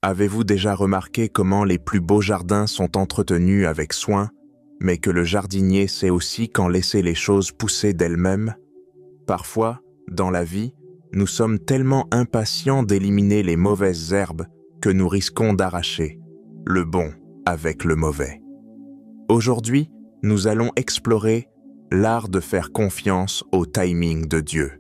Avez-vous déjà remarqué comment les plus beaux jardins sont entretenus avec soin, mais que le jardinier sait aussi quand laisser les choses pousser d'elles-mêmes? Parfois, dans la vie, nous sommes tellement impatients d'éliminer les mauvaises herbes que nous risquons d'arracher le bon avec le mauvais. Aujourd'hui, nous allons explorer l'art de faire confiance au timing de Dieu,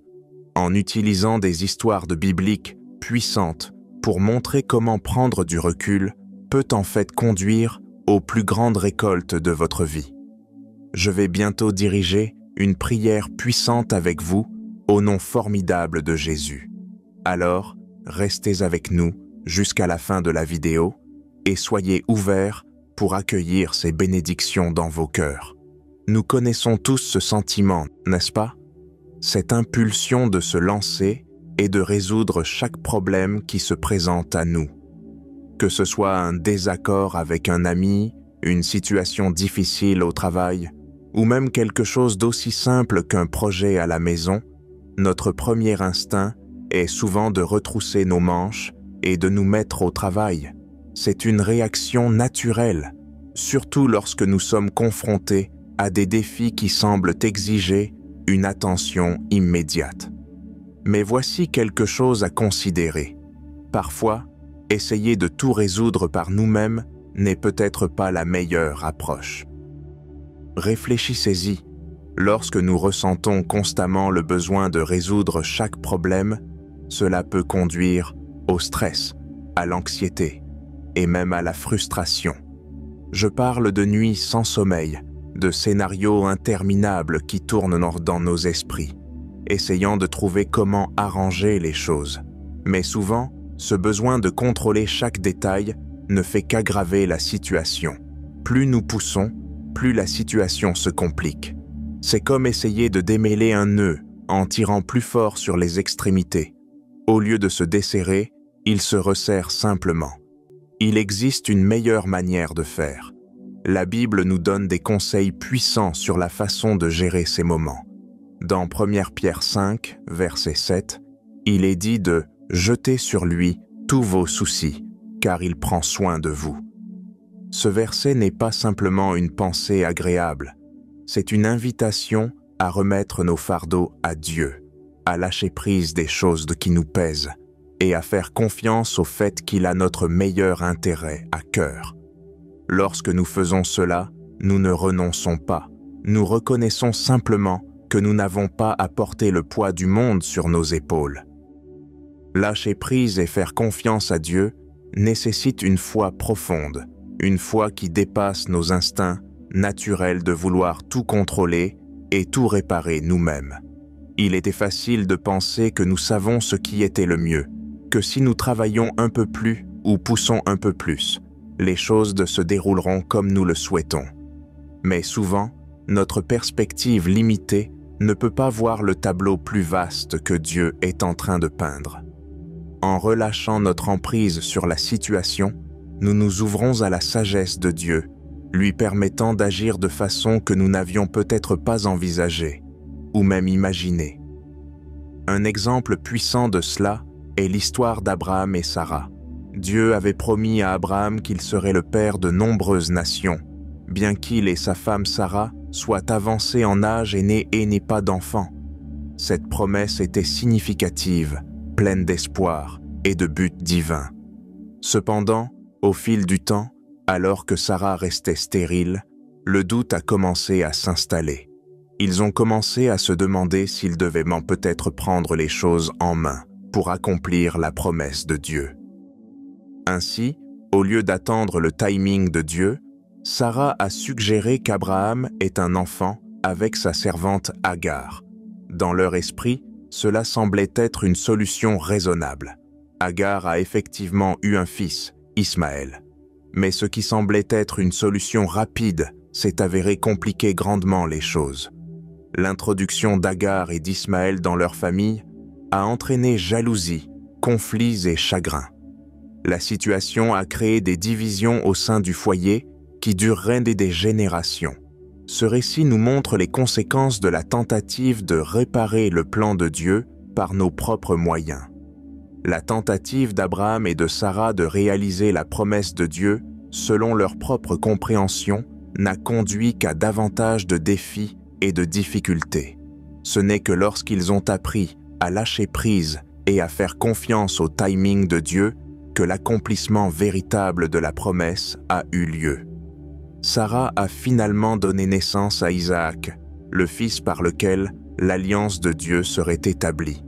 en utilisant des histoires bibliques puissantes pour montrer comment prendre du recul peut en fait conduire aux plus grandes récoltes de votre vie. Je vais bientôt diriger une prière puissante avec vous au nom formidable de Jésus. Alors, restez avec nous jusqu'à la fin de la vidéo et soyez ouverts pour accueillir ces bénédictions dans vos cœurs. Nous connaissons tous ce sentiment, n'est-ce pas? Cette impulsion de se lancer et de résoudre chaque problème qui se présente à nous. Que ce soit un désaccord avec un ami, une situation difficile au travail, ou même quelque chose d'aussi simple qu'un projet à la maison, notre premier instinct est souvent de retrousser nos manches et de nous mettre au travail. C'est une réaction naturelle, surtout lorsque nous sommes confrontés à des défis qui semblent exiger une attention immédiate. Mais voici quelque chose à considérer. Parfois, essayer de tout résoudre par nous-mêmes n'est peut-être pas la meilleure approche. Réfléchissez-y. Lorsque nous ressentons constamment le besoin de résoudre chaque problème, cela peut conduire au stress, à l'anxiété et même à la frustration. Je parle de nuits sans sommeil, de scénarios interminables qui tournent dans nos esprits, essayant de trouver comment arranger les choses. Mais souvent, ce besoin de contrôler chaque détail ne fait qu'aggraver la situation. Plus nous poussons, plus la situation se complique. C'est comme essayer de démêler un nœud en tirant plus fort sur les extrémités. Au lieu de se desserrer, il se resserre simplement. Il existe une meilleure manière de faire. La Bible nous donne des conseils puissants sur la façon de gérer ces moments. Dans 1 Pierre 5, verset 7, il est dit de « jeter sur lui tous vos soucis, car il prend soin de vous ». Ce verset n'est pas simplement une pensée agréable, c'est une invitation à remettre nos fardeaux à Dieu, à lâcher prise des choses qui nous pèsent et à faire confiance au fait qu'il a notre meilleur intérêt à cœur. Lorsque nous faisons cela, nous ne renonçons pas, nous reconnaissons simplement que nous n'avons pas à porter le poids du monde sur nos épaules. Lâcher prise et faire confiance à Dieu nécessite une foi profonde, une foi qui dépasse nos instincts naturels de vouloir tout contrôler et tout réparer nous-mêmes. Il était facile de penser que nous savons ce qui était le mieux, que si nous travaillons un peu plus ou poussons un peu plus, les choses se dérouleront comme nous le souhaitons. Mais souvent, notre perspective limitée ne peut pas voir le tableau plus vaste que Dieu est en train de peindre. En relâchant notre emprise sur la situation, nous nous ouvrons à la sagesse de Dieu, lui permettant d'agir de façon que nous n'avions peut-être pas envisagée, ou même imaginée. Un exemple puissant de cela est l'histoire d'Abraham et Sarah. Dieu avait promis à Abraham qu'il serait le père de nombreuses nations, bien qu'il et sa femme Sarah soient avancés en âge et n'aient pas d'enfants. Cette promesse était significative, pleine d'espoir et de buts divins. Cependant, au fil du temps, alors que Sarah restait stérile, le doute a commencé à s'installer. Ils ont commencé à se demander s'ils devaient peut-être prendre les choses en main pour accomplir la promesse de Dieu. Ainsi, au lieu d'attendre le timing de Dieu, Sarah a suggéré qu'Abraham ait un enfant avec sa servante Agar. Dans leur esprit, cela semblait être une solution raisonnable. Agar a effectivement eu un fils, Ismaël. Mais ce qui semblait être une solution rapide s'est avéré compliquer grandement les choses. L'introduction d'Agar et d'Ismaël dans leur famille a entraîné jalousie, conflits et chagrins. La situation a créé des divisions au sein du foyer qui dureraient des générations. Ce récit nous montre les conséquences de la tentative de réparer le plan de Dieu par nos propres moyens. La tentative d'Abraham et de Sarah de réaliser la promesse de Dieu, selon leur propre compréhension, n'a conduit qu'à davantage de défis et de difficultés. Ce n'est que lorsqu'ils ont appris à lâcher prise et à faire confiance au timing de Dieu que l'accomplissement véritable de la promesse a eu lieu. Sarah a finalement donné naissance à Isaac, le fils par lequel l'alliance de Dieu serait établie.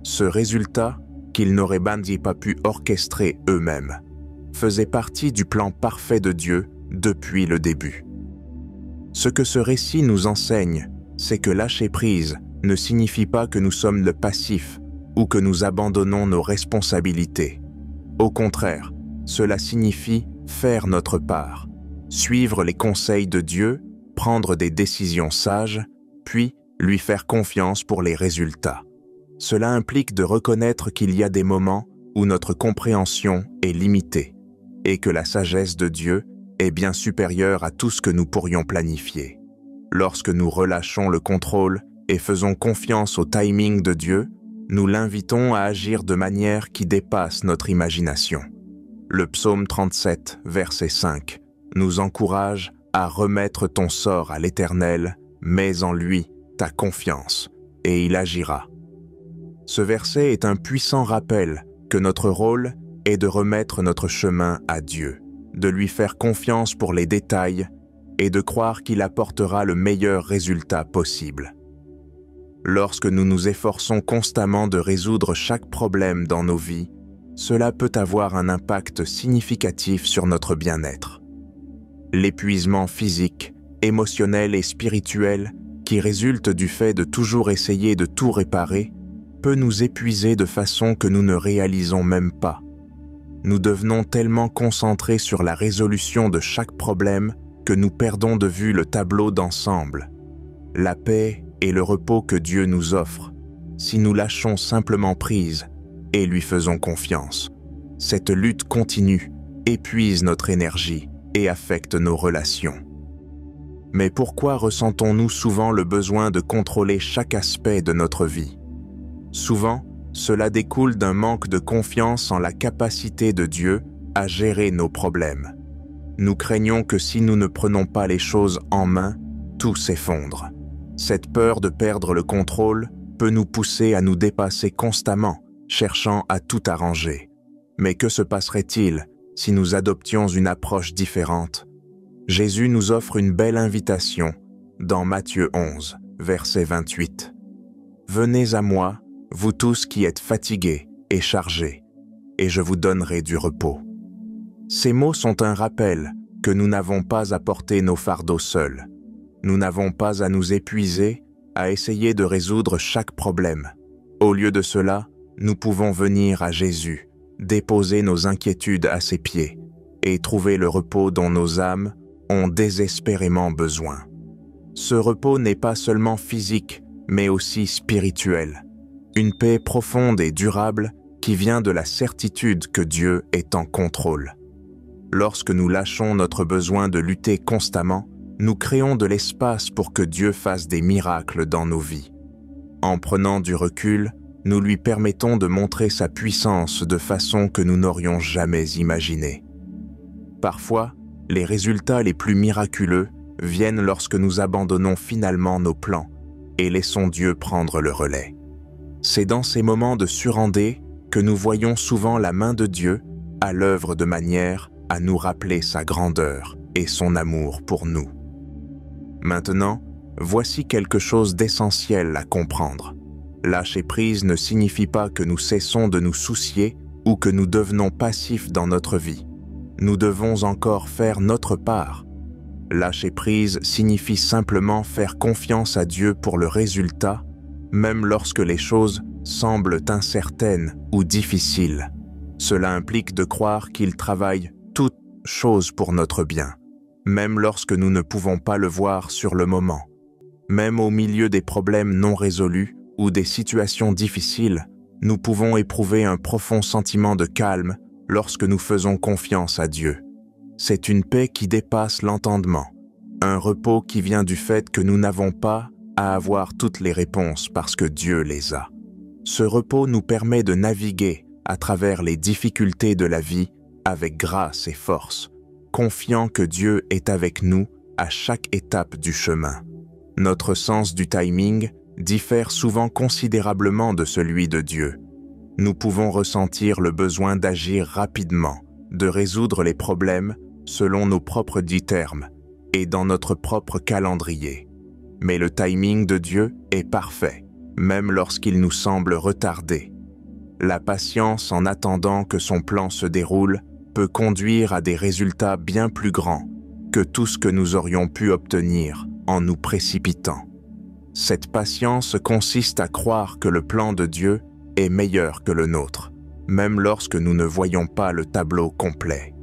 Ce résultat, qu'ils n'auraient pas pu orchestrer eux-mêmes, faisait partie du plan parfait de Dieu depuis le début. Ce que ce récit nous enseigne, c'est que lâcher prise ne signifie pas que nous sommes le passif ou que nous abandonnons nos responsabilités. Au contraire, cela signifie faire notre part, suivre les conseils de Dieu, prendre des décisions sages, puis lui faire confiance pour les résultats. Cela implique de reconnaître qu'il y a des moments où notre compréhension est limitée et que la sagesse de Dieu est bien supérieure à tout ce que nous pourrions planifier. Lorsque nous relâchons le contrôle et faisons confiance au timing de Dieu, nous l'invitons à agir de manière qui dépasse notre imagination. Le psaume 37, verset 5, nous encourage à remettre ton sort à l'Éternel, mets en lui ta confiance, et il agira. Ce verset est un puissant rappel que notre rôle est de remettre notre chemin à Dieu, de lui faire confiance pour les détails et de croire qu'il apportera le meilleur résultat possible. Lorsque nous nous efforçons constamment de résoudre chaque problème dans nos vies, cela peut avoir un impact significatif sur notre bien-être. L'épuisement physique, émotionnel et spirituel qui résulte du fait de toujours essayer de tout réparer peut nous épuiser de façon que nous ne réalisons même pas. Nous devenons tellement concentrés sur la résolution de chaque problème que nous perdons de vue le tableau d'ensemble, la paix et le repos que Dieu nous offre, si nous lâchons simplement prise et lui faisons confiance. Cette lutte continue épuise notre énergie et affecte nos relations. Mais pourquoi ressentons-nous souvent le besoin de contrôler chaque aspect de notre vie? Souvent, cela découle d'un manque de confiance en la capacité de Dieu à gérer nos problèmes. Nous craignons que si nous ne prenons pas les choses en main, tout s'effondre. Cette peur de perdre le contrôle peut nous pousser à nous dépasser constamment, cherchant à tout arranger. Mais que se passerait-il si nous adoptions une approche différente? Jésus nous offre une belle invitation dans Matthieu 11, verset 28. « Venez à moi, vous tous qui êtes fatigués et chargés, et je vous donnerai du repos. » Ces mots sont un rappel que nous n'avons pas à porter nos fardeaux seuls. Nous n'avons pas à nous épuiser, à essayer de résoudre chaque problème. Au lieu de cela, nous pouvons venir à Jésus, déposer nos inquiétudes à ses pieds et trouver le repos dont nos âmes ont désespérément besoin. Ce repos n'est pas seulement physique, mais aussi spirituel. Une paix profonde et durable qui vient de la certitude que Dieu est en contrôle. Lorsque nous lâchons notre besoin de lutter constamment, nous créons de l'espace pour que Dieu fasse des miracles dans nos vies. En prenant du recul, nous lui permettons de montrer sa puissance de façon que nous n'aurions jamais imaginée. Parfois, les résultats les plus miraculeux viennent lorsque nous abandonnons finalement nos plans et laissons Dieu prendre le relais. C'est dans ces moments de surendé que nous voyons souvent la main de Dieu à l'œuvre de manière à nous rappeler sa grandeur et son amour pour nous. Maintenant, voici quelque chose d'essentiel à comprendre. Lâcher prise ne signifie pas que nous cessons de nous soucier ou que nous devenons passifs dans notre vie. Nous devons encore faire notre part. Lâcher prise signifie simplement faire confiance à Dieu pour le résultat, même lorsque les choses semblent incertaines ou difficiles. Cela implique de croire qu'il travaille toutes choses pour notre bien, même lorsque nous ne pouvons pas le voir sur le moment. Même au milieu des problèmes non résolus ou des situations difficiles, nous pouvons éprouver un profond sentiment de calme lorsque nous faisons confiance à Dieu. C'est une paix qui dépasse l'entendement, un repos qui vient du fait que nous n'avons pas à avoir toutes les réponses parce que Dieu les a. Ce repos nous permet de naviguer à travers les difficultés de la vie avec grâce et force, confiant que Dieu est avec nous à chaque étape du chemin. Notre sens du timing diffère souvent considérablement de celui de Dieu. Nous pouvons ressentir le besoin d'agir rapidement, de résoudre les problèmes selon nos propres dits termes et dans notre propre calendrier. Mais le timing de Dieu est parfait, même lorsqu'il nous semble retardé. La patience en attendant que son plan se déroule peut conduire à des résultats bien plus grands que tout ce que nous aurions pu obtenir en nous précipitant. Cette patience consiste à croire que le plan de Dieu est meilleur que le nôtre, même lorsque nous ne voyons pas le tableau complet.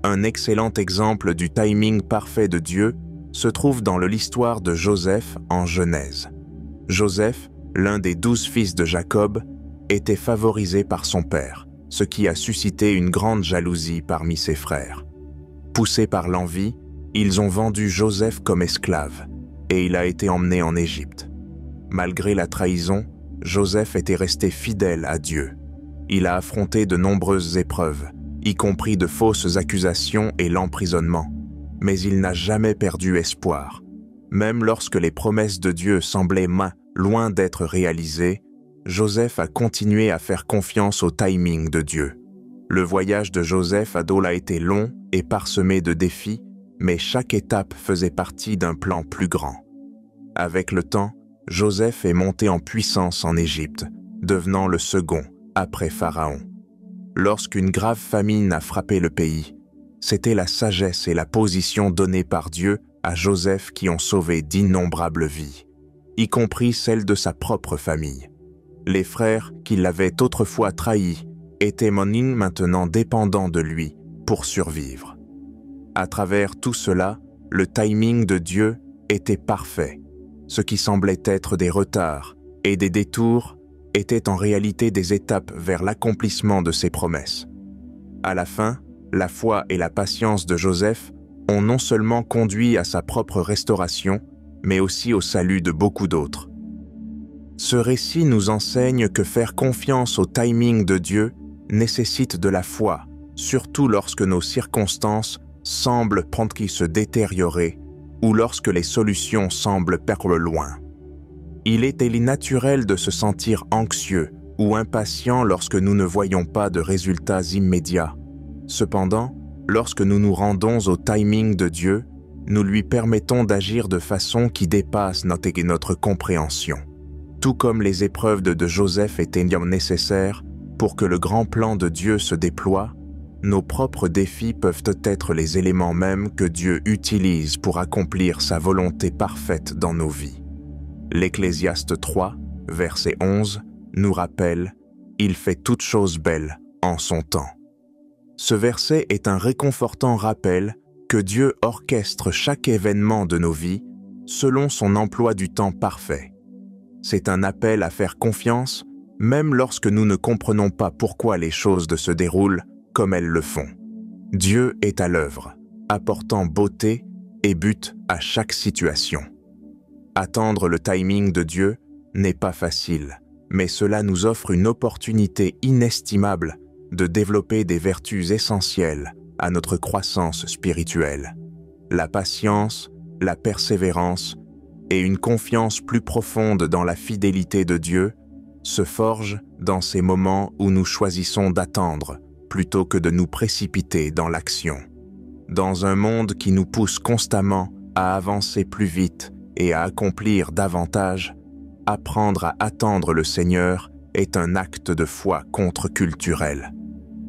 Un excellent exemple du timing parfait de Dieu se trouve dans l'histoire de Joseph en Genèse. Joseph, l'un des 12 fils de Jacob, était favorisé par son père, ce qui a suscité une grande jalousie parmi ses frères. Poussés par l'envie, ils ont vendu Joseph comme esclave, et il a été emmené en Égypte. Malgré la trahison, Joseph était resté fidèle à Dieu. Il a affronté de nombreuses épreuves, y compris de fausses accusations et l'emprisonnement, mais il n'a jamais perdu espoir. Même lorsque les promesses de Dieu semblaient loin d'être réalisées, Joseph a continué à faire confiance au timing de Dieu. Le voyage de Joseph à Dole a été long et parsemé de défis, mais chaque étape faisait partie d'un plan plus grand. Avec le temps, Joseph est monté en puissance en Égypte, devenant le second après Pharaon. Lorsqu'une grave famine a frappé le pays, c'était la sagesse et la position donnée par Dieu à Joseph qui ont sauvé d'innombrables vies, y compris celles de sa propre famille. Les frères qui l'avaient autrefois trahi étaient maintenant dépendants de lui pour survivre. À travers tout cela, le timing de Dieu était parfait. Ce qui semblait être des retards et des détours étaient en réalité des étapes vers l'accomplissement de ses promesses. À la fin, la foi et la patience de Joseph ont non seulement conduit à sa propre restauration, mais aussi au salut de beaucoup d'autres. Ce récit nous enseigne que faire confiance au timing de Dieu nécessite de la foi, surtout lorsque nos circonstances semblent prendre qui se détériorer ou lorsque les solutions semblent perdre loin. Il est naturel de se sentir anxieux ou impatient lorsque nous ne voyons pas de résultats immédiats. Cependant, lorsque nous nous rendons au timing de Dieu, nous lui permettons d'agir de façon qui dépasse notre compréhension. Tout comme les épreuves de Joseph étaient nécessaires pour que le grand plan de Dieu se déploie, nos propres défis peuvent être les éléments mêmes que Dieu utilise pour accomplir sa volonté parfaite dans nos vies. L'Ecclésiaste 3, verset 11, nous rappelle « Il fait toutes choses belles en son temps ». Ce verset est un réconfortant rappel que Dieu orchestre chaque événement de nos vies selon son emploi du temps parfait. C'est un appel à faire confiance, même lorsque nous ne comprenons pas pourquoi les choses se déroulent comme elles le font. Dieu est à l'œuvre, apportant beauté et but à chaque situation. Attendre le timing de Dieu n'est pas facile, mais cela nous offre une opportunité inestimable de développer des vertus essentielles à notre croissance spirituelle. La patience, la persévérance et une confiance plus profonde dans la fidélité de Dieu se forgent dans ces moments où nous choisissons d'attendre plutôt que de nous précipiter dans l'action. Dans un monde qui nous pousse constamment à avancer plus vite et à accomplir davantage, apprendre à attendre le Seigneur est un acte de foi contre-culturel.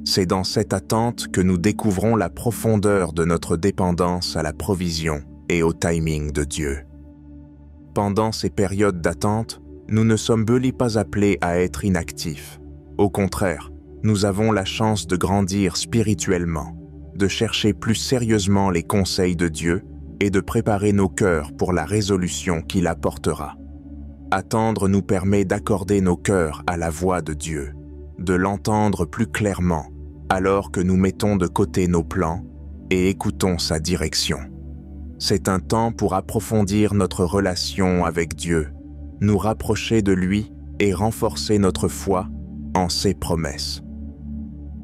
C'est dans cette attente que nous découvrons la profondeur de notre dépendance à la provision et au timing de Dieu. Pendant ces périodes d'attente, nous ne sommes pas appelés à être inactifs. Au contraire, nous avons la chance de grandir spirituellement, de chercher plus sérieusement les conseils de Dieu et de préparer nos cœurs pour la résolution qu'il apportera. Attendre nous permet d'accorder nos cœurs à la voix de Dieu, de l'entendre plus clairement alors que nous mettons de côté nos plans et écoutons sa direction. C'est un temps pour approfondir notre relation avec Dieu, nous rapprocher de lui et renforcer notre foi en ses promesses.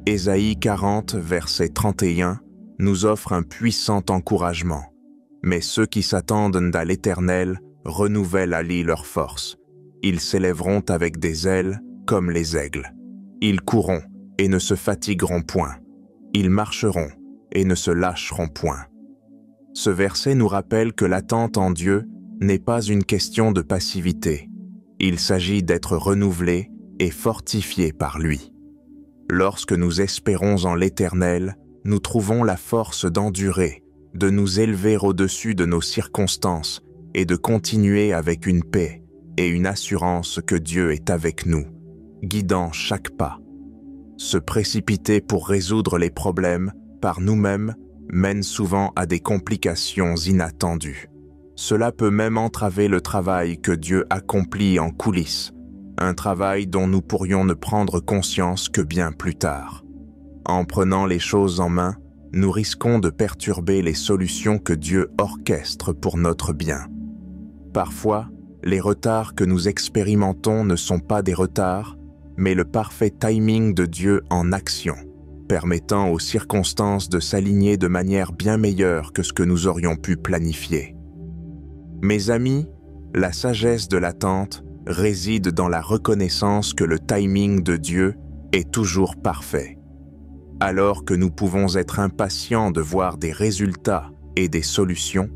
Ésaïe 40, verset 31, nous offre un puissant encouragement. Mais ceux qui s'attendent à l'Éternel renouvellent à lui leur force. Ils s'élèveront avec des ailes comme les aigles. Ils courront et ne se fatigueront point. Ils marcheront et ne se lâcheront point. Ce verset nous rappelle que l'attente en Dieu n'est pas une question de passivité. Il s'agit d'être renouvelé et fortifié par lui. Lorsque nous espérons en l'Éternel, nous trouvons la force d'endurer, de nous élever au-dessus de nos circonstances et de continuer avec une paix et une assurance que Dieu est avec nous, guidant chaque pas. Se précipiter pour résoudre les problèmes par nous-mêmes mène souvent à des complications inattendues. Cela peut même entraver le travail que Dieu accomplit en coulisses, un travail dont nous pourrions ne prendre conscience que bien plus tard. En prenant les choses en main, nous risquons de perturber les solutions que Dieu orchestre pour notre bien. Parfois, les retards que nous expérimentons ne sont pas des retards, mais le parfait timing de Dieu en action, permettant aux circonstances de s'aligner de manière bien meilleure que ce que nous aurions pu planifier. Mes amis, la sagesse de l'attente réside dans la reconnaissance que le timing de Dieu est toujours parfait. Alors que nous pouvons être impatients de voir des résultats et des solutions,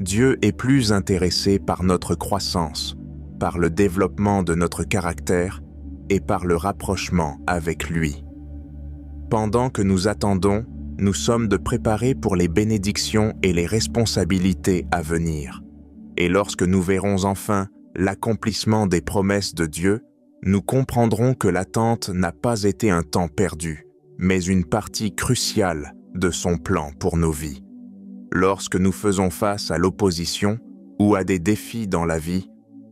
Dieu est plus intéressé par notre croissance, par le développement de notre caractère et par le rapprochement avec lui. Pendant que nous attendons, nous sommes de préparer pour les bénédictions et les responsabilités à venir. Et lorsque nous verrons enfin l'accomplissement des promesses de Dieu, nous comprendrons que l'attente n'a pas été un temps perdu, mais une partie cruciale de son plan pour nos vies. Lorsque nous faisons face à l'opposition ou à des défis dans la vie,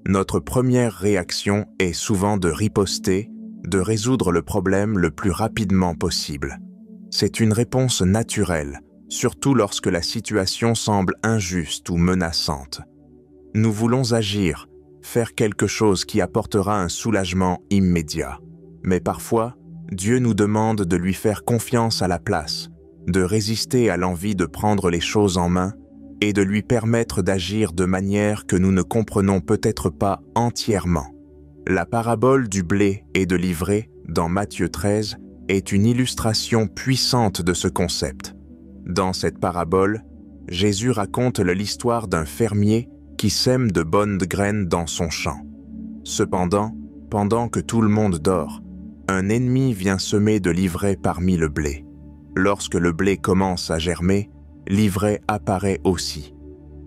notre première réaction est souvent de riposter, de résoudre le problème le plus rapidement possible. C'est une réponse naturelle, surtout lorsque la situation semble injuste ou menaçante. Nous voulons agir, faire quelque chose qui apportera un soulagement immédiat. Mais parfois, Dieu nous demande de lui faire confiance à la place, de résister à l'envie de prendre les choses en main et de lui permettre d'agir de manière que nous ne comprenons peut-être pas entièrement. La parabole du blé et de l'ivraie, dans Matthieu 13, est une illustration puissante de ce concept. Dans cette parabole, Jésus raconte l'histoire d'un fermier qui sème de bonnes graines dans son champ. Cependant, pendant que tout le monde dort, un ennemi vient semer de l'ivraie parmi le blé. Lorsque le blé commence à germer, l'ivraie apparaît aussi.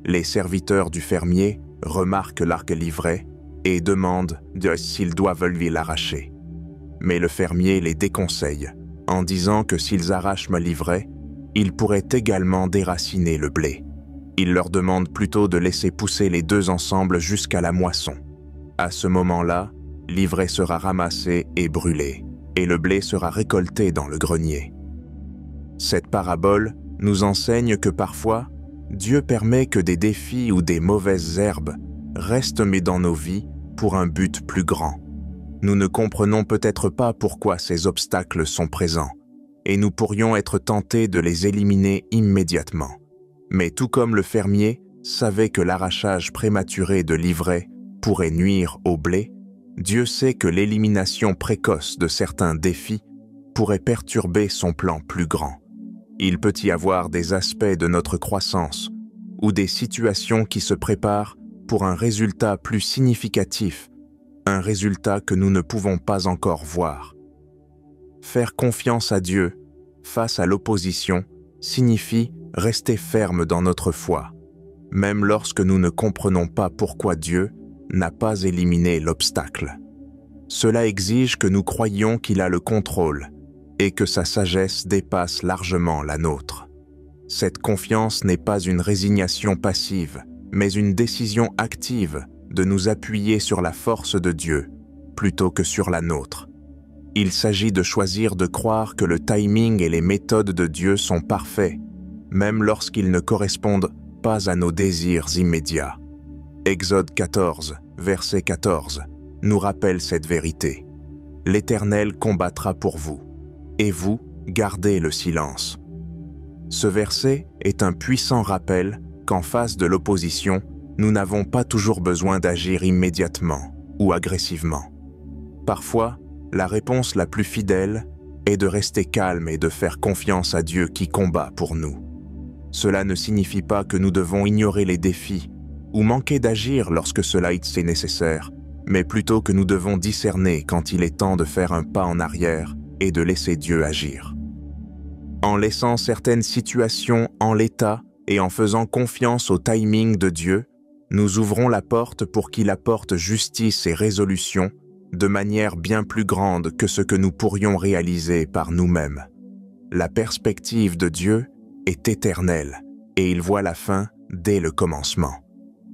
Les serviteurs du fermier remarquent l'ivraie et demandent s'ils doivent lui l'arracher. Mais le fermier les déconseille, en disant que s'ils arrachent l'ivraie, ils pourraient également déraciner le blé. Il leur demande plutôt de laisser pousser les deux ensemble jusqu'à la moisson. À ce moment-là, l'ivraie sera ramassée et brûlée, et le blé sera récolté dans le grenier. Cette parabole nous enseigne que parfois, Dieu permet que des défis ou des mauvaises herbes restent dans nos vies pour un but plus grand. Nous ne comprenons peut-être pas pourquoi ces obstacles sont présents, et nous pourrions être tentés de les éliminer immédiatement. Mais tout comme le fermier savait que l'arrachage prématuré de l'ivraie pourrait nuire au blé, Dieu sait que l'élimination précoce de certains défis pourrait perturber son plan plus grand. Il peut y avoir des aspects de notre croissance ou des situations qui se préparent pour un résultat plus significatif, un résultat que nous ne pouvons pas encore voir. Faire confiance à Dieu face à l'opposition signifie rester ferme dans notre foi, même lorsque nous ne comprenons pas pourquoi Dieu n'a pas éliminé l'obstacle. Cela exige que nous croyions qu'il a le contrôle et que sa sagesse dépasse largement la nôtre. Cette confiance n'est pas une résignation passive, mais une décision active de nous appuyer sur la force de Dieu plutôt que sur la nôtre. Il s'agit de choisir de croire que le timing et les méthodes de Dieu sont parfaits, même lorsqu'ils ne correspondent pas à nos désirs immédiats. Exode 14, verset 14, nous rappelle cette vérité. l'Éternel combattra pour vous, et vous, gardez le silence. Ce verset est un puissant rappel qu'en face de l'opposition, nous n'avons pas toujours besoin d'agir immédiatement ou agressivement. Parfois, la réponse la plus fidèle est de rester calme et de faire confiance à Dieu qui combat pour nous. Cela ne signifie pas que nous devons ignorer les défis ou manquer d'agir lorsque cela est nécessaire, mais plutôt que nous devons discerner quand il est temps de faire un pas en arrière et de laisser Dieu agir. En laissant certaines situations en l'état et en faisant confiance au timing de Dieu, nous ouvrons la porte pour qu'il apporte justice et résolution de manière bien plus grande que ce que nous pourrions réaliser par nous-mêmes. La perspective de Dieu est éternelle et il voit la fin dès le commencement.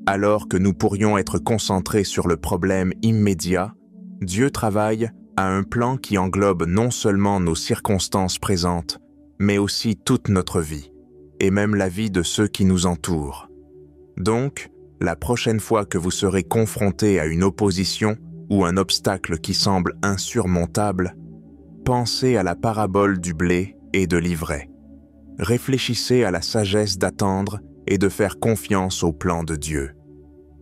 Alors que nous pourrions être concentrés sur le problème immédiat, Dieu travaille à un plan qui englobe non seulement nos circonstances présentes, mais aussi toute notre vie, et même la vie de ceux qui nous entourent. Donc, la prochaine fois que vous serez confrontés à une opposition ou un obstacle qui semble insurmontable, pensez à la parabole du blé et de l'ivraie. Réfléchissez à la sagesse d'attendre et de faire confiance au plan de Dieu.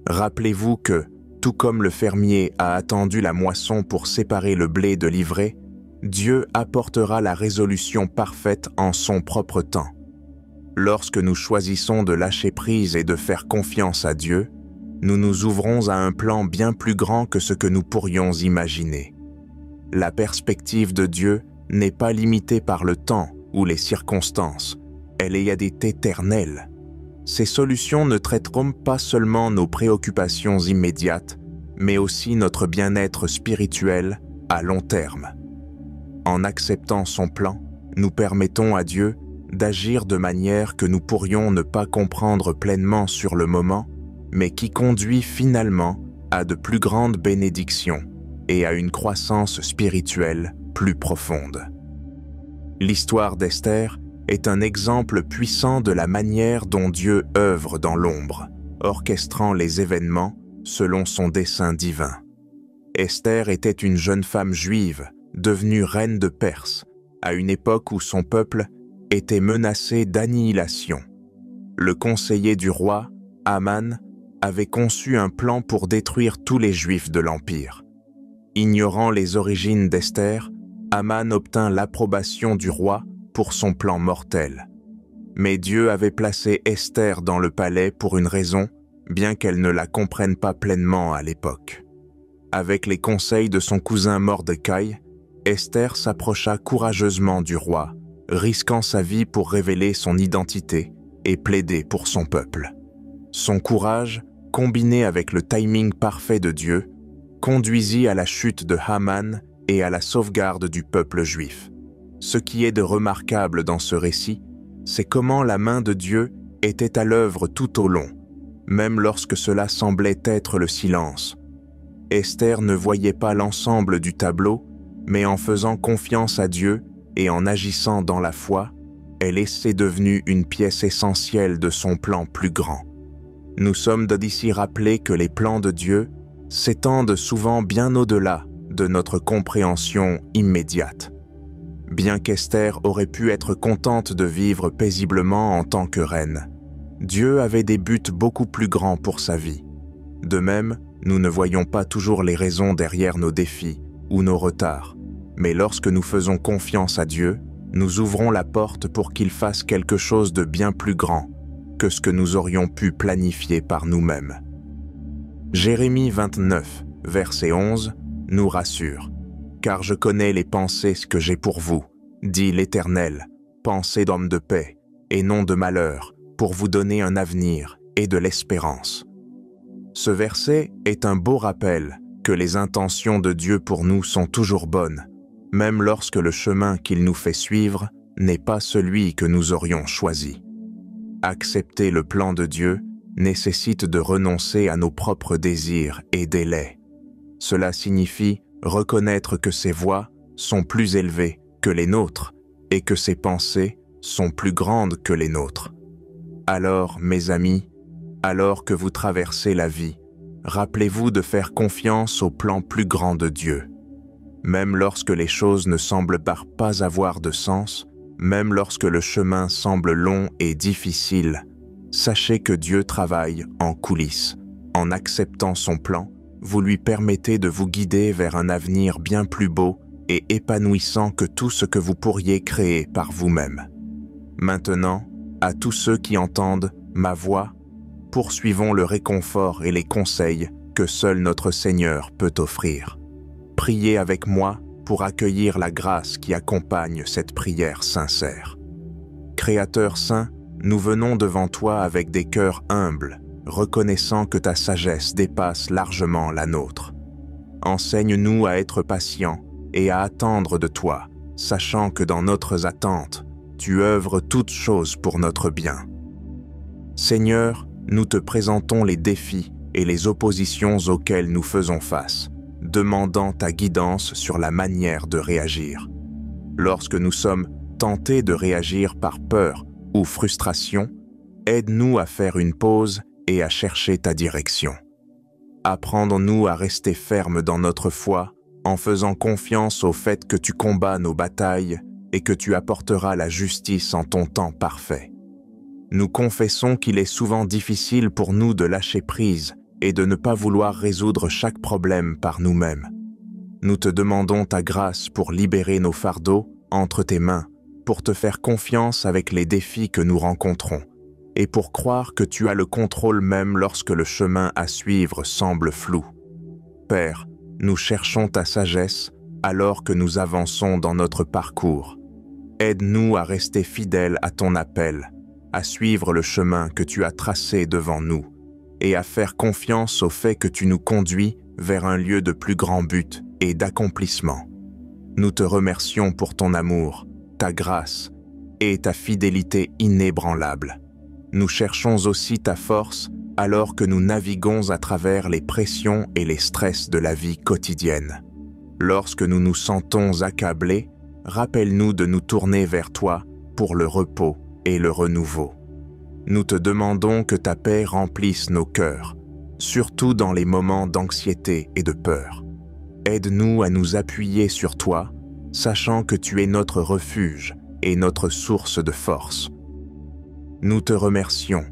Rappelez-vous que, tout comme le fermier a attendu la moisson pour séparer le blé de l'ivraie, Dieu apportera la résolution parfaite en son propre temps. Lorsque nous choisissons de lâcher prise et de faire confiance à Dieu, nous nous ouvrons à un plan bien plus grand que ce que nous pourrions imaginer. La perspective de Dieu n'est pas limitée par le temps ou les circonstances, elle est éternelle. Ces solutions ne traiteront pas seulement nos préoccupations immédiates, mais aussi notre bien-être spirituel à long terme. En acceptant son plan, nous permettons à Dieu d'agir de manière que nous pourrions ne pas comprendre pleinement sur le moment, mais qui conduit finalement à de plus grandes bénédictions et à une croissance spirituelle plus profonde. L'histoire d'Esther est un exemple puissant de la manière dont Dieu œuvre dans l'ombre, orchestrant les événements selon son dessein divin. Esther était une jeune femme juive, devenue reine de Perse, à une époque où son peuple était menacé d'annihilation. Le conseiller du roi, Haman, avait conçu un plan pour détruire tous les Juifs de l'Empire. Ignorant les origines d'Esther, Haman obtint l'approbation du roi pour son plan mortel. Mais Dieu avait placé Esther dans le palais pour une raison, bien qu'elle ne la comprenne pas pleinement à l'époque. Avec les conseils de son cousin Mordecai, Esther s'approcha courageusement du roi, risquant sa vie pour révéler son identité et plaider pour son peuple. Son courage, combiné avec le timing parfait de Dieu, conduisit à la chute de Haman et à la sauvegarde du peuple juif. Ce qui est de remarquable dans ce récit, c'est comment la main de Dieu était à l'œuvre tout au long, même lorsque cela semblait être le silence. Esther ne voyait pas l'ensemble du tableau, mais en faisant confiance à Dieu et en agissant dans la foi, elle est devenue une pièce essentielle de son plan plus grand. Nous sommes d'ici rappelés que les plans de Dieu s'étendent souvent bien au-delà de notre compréhension immédiate. Bien qu'Esther aurait pu être contente de vivre paisiblement en tant que reine, Dieu avait des buts beaucoup plus grands pour sa vie. De même, nous ne voyons pas toujours les raisons derrière nos défis ou nos retards, mais lorsque nous faisons confiance à Dieu, nous ouvrons la porte pour qu'il fasse quelque chose de bien plus grand que ce que nous aurions pu planifier par nous-mêmes. Jérémie 29, verset 11, nous rassure. « Car je connais les pensées que j'ai pour vous, dit l'Éternel, pensées d'homme de paix et non de malheur, pour vous donner un avenir et de l'espérance. » Ce verset est un beau rappel que les intentions de Dieu pour nous sont toujours bonnes, même lorsque le chemin qu'il nous fait suivre n'est pas celui que nous aurions choisi. Accepter le plan de Dieu nécessite de renoncer à nos propres désirs et délais. Cela signifie reconnaître que ses voies sont plus élevées que les nôtres et que ses pensées sont plus grandes que les nôtres. Alors, mes amis, alors que vous traversez la vie, rappelez-vous de faire confiance au plan plus grand de Dieu. Même lorsque les choses ne semblent pas avoir de sens, même lorsque le chemin semble long et difficile, sachez que Dieu travaille en coulisses. En acceptant son plan, vous lui permettez de vous guider vers un avenir bien plus beau et épanouissant que tout ce que vous pourriez créer par vous-même. Maintenant, à tous ceux qui entendent ma voix, poursuivons le réconfort et les conseils que seul notre Seigneur peut offrir. Priez avec moi pour accueillir la grâce qui accompagne cette prière sincère. Créateur saint, nous venons devant toi avec des cœurs humbles, reconnaissant que ta sagesse dépasse largement la nôtre. Enseigne-nous à être patients et à attendre de toi, sachant que dans notre attente, tu œuvres toutes choses pour notre bien. Seigneur, nous te présentons les défis et les oppositions auxquelles nous faisons face, demandant ta guidance sur la manière de réagir. Lorsque nous sommes tentés de réagir par peur ou frustration, aide-nous à faire une pause et à chercher ta direction. Apprends-nous à rester fermes dans notre foi en faisant confiance au fait que tu combats nos batailles et que tu apporteras la justice en ton temps parfait. Nous confessons qu'il est souvent difficile pour nous de lâcher prise et de ne pas vouloir résoudre chaque problème par nous-mêmes. Nous te demandons ta grâce pour libérer nos fardeaux entre tes mains, pour te faire confiance avec les défis que nous rencontrons, et pour croire que tu as le contrôle même lorsque le chemin à suivre semble flou. Père, nous cherchons ta sagesse alors que nous avançons dans notre parcours. Aide-nous à rester fidèles à ton appel, à suivre le chemin que tu as tracé devant nous, et à faire confiance au fait que tu nous conduis vers un lieu de plus grand but et d'accomplissement. Nous te remercions pour ton amour, ta grâce et ta fidélité inébranlable. Nous cherchons aussi ta force alors que nous naviguons à travers les pressions et les stress de la vie quotidienne. Lorsque nous nous sentons accablés, rappelle-nous de nous tourner vers toi pour le repos et le renouveau. Nous te demandons que ta paix remplisse nos cœurs, surtout dans les moments d'anxiété et de peur. Aide-nous à nous appuyer sur toi, sachant que tu es notre refuge et notre source de force. Nous te remercions,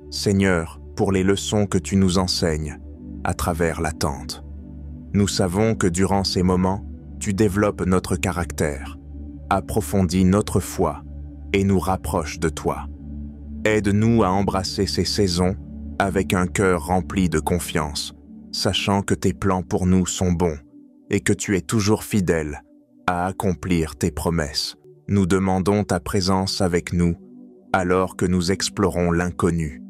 Seigneur, pour les leçons que tu nous enseignes à travers l'attente. Nous savons que durant ces moments, tu développes notre caractère, approfondis notre foi et nous rapproches de toi. Aide-nous à embrasser ces saisons avec un cœur rempli de confiance, sachant que tes plans pour nous sont bons et que tu es toujours fidèle à accomplir tes promesses. Nous demandons ta présence avec nous alors que nous explorons l'inconnu.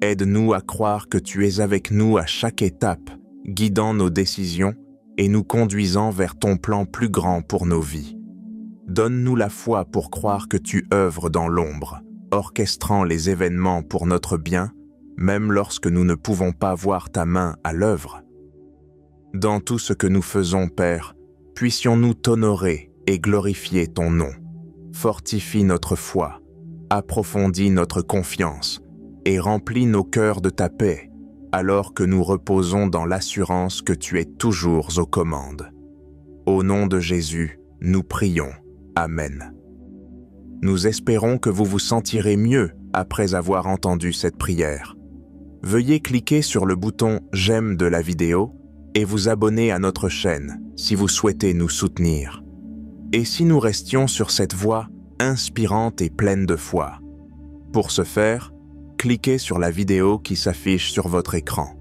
Aide-nous à croire que tu es avec nous à chaque étape, guidant nos décisions et nous conduisant vers ton plan plus grand pour nos vies. Donne-nous la foi pour croire que tu œuvres dans l'ombre, orchestrant les événements pour notre bien, même lorsque nous ne pouvons pas voir ta main à l'œuvre. Dans tout ce que nous faisons, Père, puissions-nous t'honorer et glorifier ton nom. Fortifie notre foi, approfondis notre confiance et remplis nos cœurs de ta paix, alors que nous reposons dans l'assurance que tu es toujours aux commandes. Au nom de Jésus, nous prions. Amen. Nous espérons que vous vous sentirez mieux après avoir entendu cette prière. Veuillez cliquer sur le bouton « J'aime » de la vidéo et vous abonner à notre chaîne si vous souhaitez nous soutenir. Et si nous restions sur cette voie inspirante et pleine de foi? Pour ce faire, cliquez sur la vidéo qui s'affiche sur votre écran.